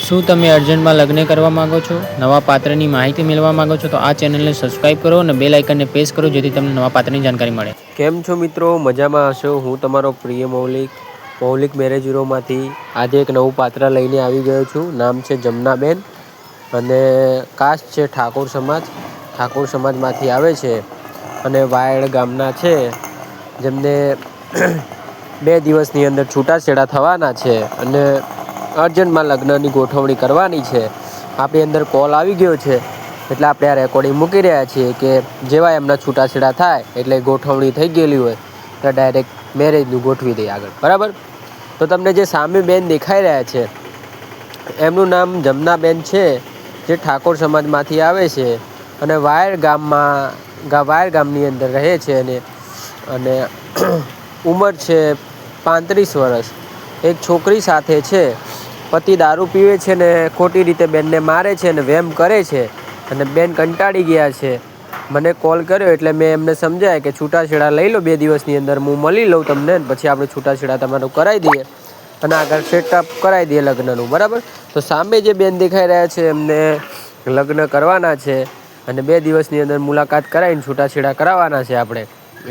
શું તમે અર્જન્ટમાં લગ્ન કરવા માંગો છો? નવા પાત્રની માહિતી મેળવવા માંગો છો? તો આ ચેનલને સબસ્ક્રાઇબ કરો અને બેલ આઇકનને પ્રેસ કરો જેથી તમને નવા પાત્રની જાણકારી મળે. કેમ છો મિત્રો? મજામાં હશો. હું તમારો પ્રિય મૌલિક મેરેજ બ્યુરોમાંથી આજે એક નવું પાત્ર લઈને આવી ગયો છું. નામ છે જમનાબેન અને કાસ્ટ છે ઠાકોર સમાજમાંથી આવે છે અને વાયડ ગામના છે, જેમને 2 દિવસની અંદર છૂટાછેડા થવાના છે અને અર્જન્ટમાં લગ્નની ગોઠવણી કરવાની છે. આપણી અંદર કોલ આવી ગયો છે એટલે આપણે આ રેકોર્ડિંગ મૂકી રહ્યા છીએ કે જેવા એમના છૂટાછેડા થાય એટલે ગોઠવણી થઈ ગયેલી હોય તો ડાયરેક્ટ મેરેજનું ગોઠવી દઈએ આગળ. બરાબર? તો તમને જે સામે બેન દેખાઈ રહ્યા છે એમનું નામ જમનાબેન છે, જે ઠાકોર સમાજમાંથી આવે છે અને વાયર ગામની અંદર રહે છે અને ઉંમર છે 35 વર્ષ. એક છોકરી સાથે છે. પતિ દારૂ પીવે છે ને ખોટી રીતે બેનને મારે છે અને વેમ કરે છે અને બેન કંટાળી ગયા છે. મને કોલ કર્યો એટલે મેં એમને સમજાય કે છૂટાછેડા લઈ લો 2 દિવસની અંદર, હું મળી લઉં તમને, પછી આપણે છૂટાછેડા તમારું કરાવી દઈએ અને આગળ સેટઅપ કરાવી દઈએ લગ્નનું. બરાબર? તો સામે જે બેન દેખાઈ રહ્યા છે એમને લગ્ન કરવાના છે અને 2 દિવસની અંદર મુલાકાત કરાવીને છૂટાછેડા કરાવવાના છે આપણે,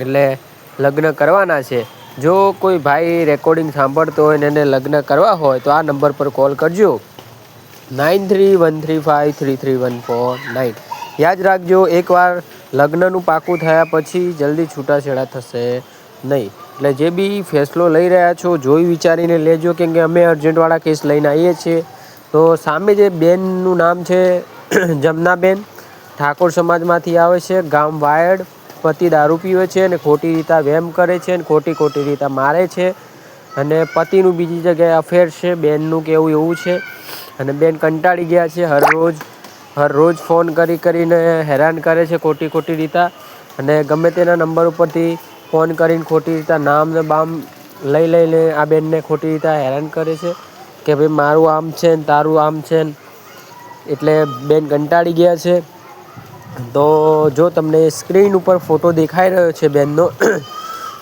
એટલે લગ્ન કરવાના છે. જો કોઈ ભાઈ રેકોર્ડિંગ સાંભળતો હોય ને એને લગ્ન કરવા હોય તો આ નંબર પર કોલ કરજો, 9313533149. યાદ રાખજો, એકવાર લગ્નનું પાકું થયા પછી જલ્દી છૂટાછેડા થશે નહીં. એટલે જે બી ફેસલો લઈ રહ્યા છો જોઈ વિચારીને લેજો, કેમ કે અમે અર્જન્ટવાળા કેસ લઈને આવીએ છીએ. તો સામે જે બેનનું નામ છે જમનાબેન, ઠાકોર સમાજમાંથી આવે છે, ગામ વાયડ. પતિ દારૂ પીવે છે અને ખોટી રીતે વેમ કરે છે અને ખોટી રીતે મારે છે અને પતિનું બીજી જગ્યાએ અફેર છે. બેનનું કહેવું એવું છે અને બેન કંટાળી ગયા છે. હર રોજ ફોન કરીને હેરાન કરે છે ખોટી રીતે અને ગમે તેના નંબર ઉપરથી ફોન કરીને ખોટી રીતે નામ ને બામ લઈને આ બેનને ખોટી રીતે હેરાન કરે છે કે ભાઈ મારું આમ છે ને તારું આમ છે ને, એટલે બેન કંટાળી ગયા છે. તો જો તમને સ્ક્રીન ઉપર ફોટો દેખાઈ રહ્યો છે બેનનો,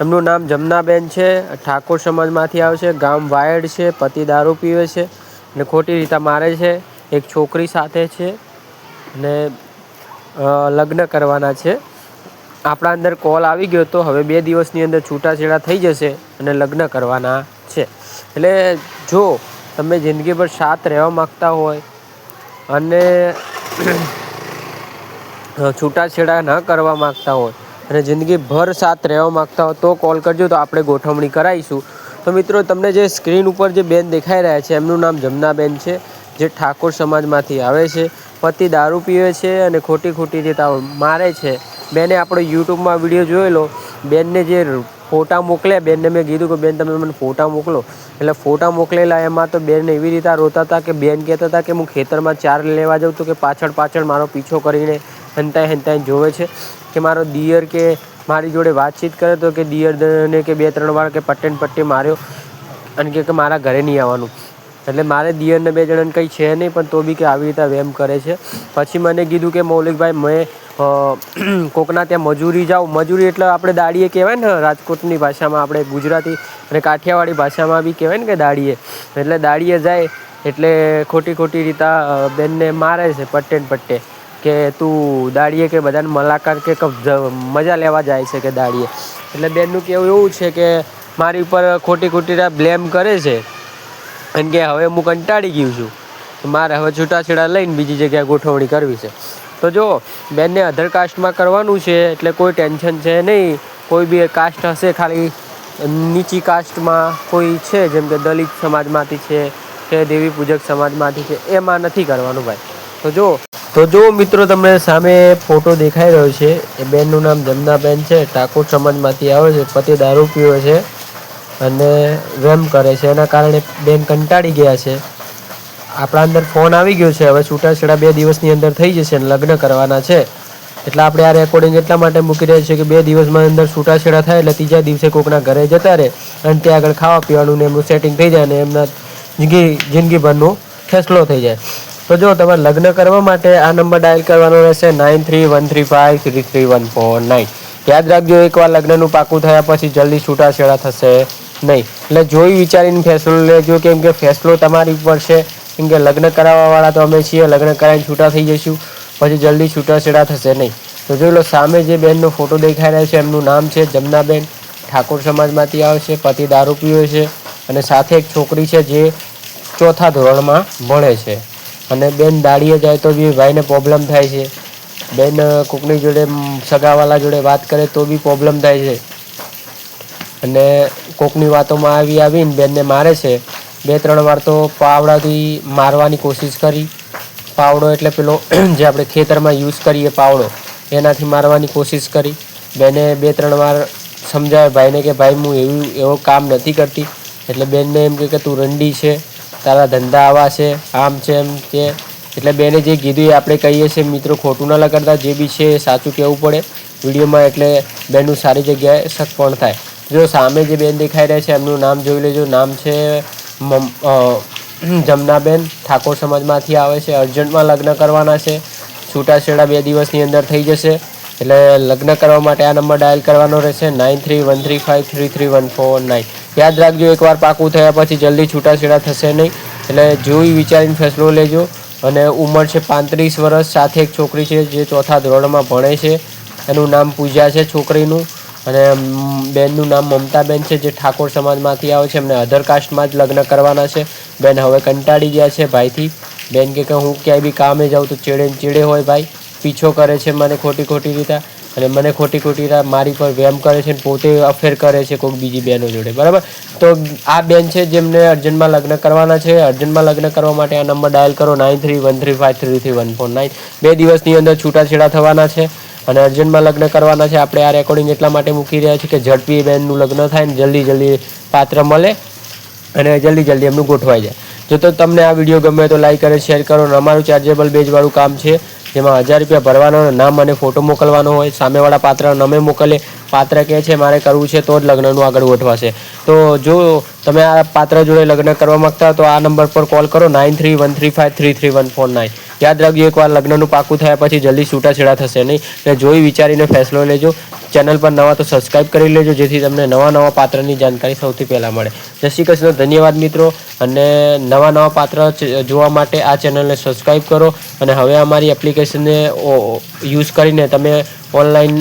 એમનું નામ જમનાબેન છે, ઠાકોર સમાજમાંથી આવે છે, ગામ વાયડ છે, પતિ દારૂ પીવે છે અને ખોટી રીતે મારે છે, એક છોકરી સાથે છે અને લગ્ન કરવાના છે. આપણા અંદર કોલ આવી ગયો તો હવે 2 દિવસની અંદર છૂટાછેડા થઈ જશે અને લગ્ન કરવાના છે. એટલે જો તમે જિંદગીભર સાથ રહેવા માગતા હોય અને છૂટાછેડા ન કરવા માગતા હોય અને જિંદગીભર સાથ રહેવા માગતા હોય તો કોલ કરજો, તો આપણે ગોઠવણી કરાવીશું. તો મિત્રો, તમને જે સ્ક્રીન ઉપર જે બેન દેખાઈ રહ્યા છે એમનું નામ જમનાબેન છે, જે ઠાકોર સમાજમાંથી આવે છે. પતિ દારૂ પીવે છે અને ખોટી રીતે મારે છે. બેને આપણો યુટ્યુબમાં વિડીયો જોયેલો, બેનને જે ફોટા મોકલ્યા, બેનને મેં કીધું કે બેન તમે મને ફોટા મોકલો, એટલે ફોટા મોકલેલા. એમાં તો બેન એવી રીતે રોતા હતા કે બેન કહેતા હતા કે હું ખેતરમાં ચાર લેવા જાઉં તો કે પાછળ મારો પીછો કરીને હંતાઈ જોવે છે કે મારો દિયર કે મારી જોડે વાતચીત કરે તો કે દિયરને કે 2-3 વાર કે પટ્ટી માર્યો અને કે મારા ઘરે નહીં આવવાનું. એટલે મારે દિયરને 2 જણાને કંઈ છે નહીં, પણ તો બી કે આવી રીતે વેમ કરે છે. પછી મને કીધું કે મૌલિકભાઈ, મેં કોકના ત્યાં મજૂરી જાઉં. મજૂરી એટલે આપણે દાડીએ કહેવાય ને, રાજકોટની ભાષામાં, આપણે ગુજરાતી અને કાઠિયાવાડી ભાષામાં બી કહેવાય ને કે દાડીએ. એટલે દાડીએ જાય એટલે ખોટી રીતે બેનને મારે છે પટ્ટે કે તું દાડીએ કે બધાને મુલાકાત કે મજા લેવા જાય છે કે દાડીએ. એટલે બેનનું કહેવું એવું છે કે મારી ઉપર ખોટી બ્લેમ કરે છે અને કે હવે હું કંટાળી ગયું છું, મારે હવે છૂટાછેડા લઈને બીજી જગ્યાએ ગોઠવણી કરવી છે. તો જો બેનને અધર કાસ્ટમાં કરવાનું છે એટલે કોઈ ટેન્શન છે નહીં. કોઈ બી કાસ્ટ હશે, ખાલી નીચી કાસ્ટમાં કોઈ છે, જેમ કે દલિત સમાજમાંથી છે કે દેવી પૂજક સમાજમાંથી છે, એમાં નથી કરવાનું ભાઈ. તો જો મિત્રો, તમને સામે ફોટો દેખાઈ રહ્યો છે એ બેનનું નામ જમનાબેન છે, ઠાકોર સમાજમાંથી આવે છે, પતિ દારૂ પીવે છે અને વેમ કરે છે. એના કારણે બેન કંટાળી ગયા છે. આપણા અંદર ફોન આવી ગયો છે. હવે છૂટાછેડા 2 દિવસની અંદર થઈ જશે અને લગ્ન કરવાના છે. એટલે આપણે આ રેકોર્ડિંગ એટલા માટે મૂકી રહ્યા છીએ કે 2 દિવસમાં અંદર છૂટાછેડા થાય એટલે 3જા દિવસે કોકના ઘરે જતા રહે અને ત્યાં આગળ ખાવા પીવાનું ને એમનું સેટિંગ થઈ જાય અને એમના જિંદગીભરનો ફેસલો થઈ જાય. તો જો તમારે લગ્ન કરવા માટે આ નંબર ડાયલ કરવાનો રહેશે, 9313533149. યાદ રાખજો, એકવાર લગ્નનું પાકું થયા પછી જલ્દી છૂટાછેડા થશે નહીં. એટલે જોઈ વિચારીને ફેસલો લેજો, કેમ કે ફેસલો તમારી ઉપર છે. કેમ કે લગ્ન કરાવવાવાળા તો અમે છીએ, લગ્ન કરાવીને છૂટા થઈ જઈશું પછી જલ્દી છૂટાછેડા થશે નહીં. તો જોઈ લો સામે જે બેનનો ફોટો દેખાઈ રહ્યો છે એમનું નામ છે જમનાબેન, ઠાકોર સમાજમાંથી આવે છે, પતિ દારૂ પીવે છે અને સાથે એક છોકરી છે જે 4થા ધોરણમાં ભણે છે. અને બેન દાડીએ જાય તો બી ભાઈને પ્રોબ્લેમ થાય છે. બેન કોકની જોડે સગાવાલા જોડે વાત કરે તો બી પ્રોબ્લેમ થાય છે અને કોકની વાતોમાં આવીને બેનને મારે છે. 2-3 વાર તો પાવડાથી મારવાની કોશિશ કરી. પાવડો એટલે પેલો જે આપણે ખેતરમાં યુઝ કરીએ પાવડો, એનાથી મારવાની કોશિશ કરી. બેને 2-3 વાર સમજાવે ભાઈને કે ભાઈ હું એવું કામ નથી કરતી. એટલે બેનને એમ કે તું રંડી છે, તારા ધંધા આવા છે, આમ છે એમ કે. એટલે બેને જે કીધું એ આપણે કહીએ છીએ મિત્રો, ખોટું ન લગાડતા, જે બી છે એ સાચું કહેવું પડે વિડીયોમાં, એટલે બેનનું સારી જગ્યાએ શક પણ થાય. જો સામે જે બેન દેખાઈ રહ્યા છે એમનું નામ જોઈ લેજો. નામ છે જમનાબેન, ઠાકોર સમાજમાંથી આવે છે. અર્જન્ટમાં લગ્ન કરવાના છે, છૂટાછેડા 2 દિવસની અંદર થઈ જશે. એટલે લગ્ન કરવા માટે આ નંબર ડાયલ કરવાનો રહેશે 9313533149. યાદ રાખજો, એકવાર પાકું થયા પછી જલ્દી છૂટાછેડા થશે નહીં. એટલે જોઈ વિચારીને ફેસલો લેજો. અને ઉંમર છે 35 વર્ષ, સાથે એક છોકરી છે જે 4થા ધોરણમાં ભણે છે. એનું નામ પૂજા છે છોકરીનું, અને બેનનું નામ મમતાબેન છે જે ઠાકોર સમાજમાંથી આવે છે. એમને અધર કાસ્ટમાં જ લગ્ન કરવાના છે. બેન હવે કંટાળી ગયા છે ભાઈથી. બેન કે હું ક્યાંય બી કામે જાઉં તો ચેડે હોય ભાઈ, પીછો કરે છે મને ખોટી રીતે, અને મને ખોટી મારી પર વેમ કરે છે, પોતે અફેર કરે છે કોઈક બીજી બહેનો જોડે, બરાબર. તો આ બેન છે જેમને અર્જન્ટમાં લગ્ન કરવાના છે. અર્જન્ટમાં લગ્ન કરવા માટે આ નંબર ડાયલ કરો 9313533149. 2 દિવસની અંદર છૂટાછેડા થવાના છે અને અર્જન્ટમાં લગ્ન કરવાના છે. આપણે આ રેકોર્ડિંગ એટલા માટે મૂકી રહ્યા છીએ કે ઝડપી બેનનું લગ્ન થાય ને જલ્દી પાત્ર મળે અને જલ્દી એમનું ગોઠવાઈ જાય. જો તો તમને આ વિડીયો ગમે તો લાઈક અને શેર કરો. અને અમારું ચાર્જેબલ બેજવાળું કામ છે જેમાં 1000 રૂપિયા ભરવાનો, નામ અને ફોટો મોકલવાનો હોય. સામેવાળા પાત્ર નમે મોકલે, પાત્ર કહે છે મારે કરવું છે તો જ લગ્નનું આગળ ગોઠવાશે. તો જો તમે આ પાત્ર જોડે લગ્ન કરવા માગતા હો તો આ નંબર પર કોલ કરો 9313533149. યાદ રાખજો, એકવાર લગ્નનું પાકું થયા પછી જલ્દી છૂટાછેડા થશે નહીં. એટલે જોઈ વિચારીને ફેસલો લેજો. ચેનલ પર નવા તો સબસ્ક્રાઈબ કરી લેજો જેથી તમને નવા પાત્રની જાણકારી સૌથી પહેલાં મળે. જય શ્રી કૃષ્ણ, ધન્યવાદ મિત્રો. અને નવા પાત્ર જોવા માટે આ ચેનલને સબસ્ક્રાઈબ કરો. અને હવે અમારી એપ્લિકેશનને યુઝ કરીને તમે ઓનલાઈન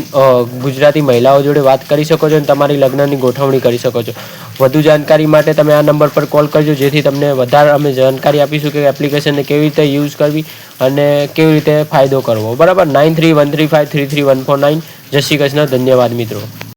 ગુજરાતી મહિલાઓ જોડે વાત કરી શકો છો અને તમારી લગ્નની ગોઠવણી કરી શકો છો. વધુ જાણકારી માટે તમે આ નંબર પર કોલ કરજો જેથી તમને વધારે અમે જાણકારી આપીશું કે એપ્લિકેશનને કેવી રીતે યુઝ કરવી અને કેવી રીતે ફાયદો કરવો, બરાબર. 9313533149. જય શ્રી કૃષ્ણ, ધન્યવાદ મિત્રો.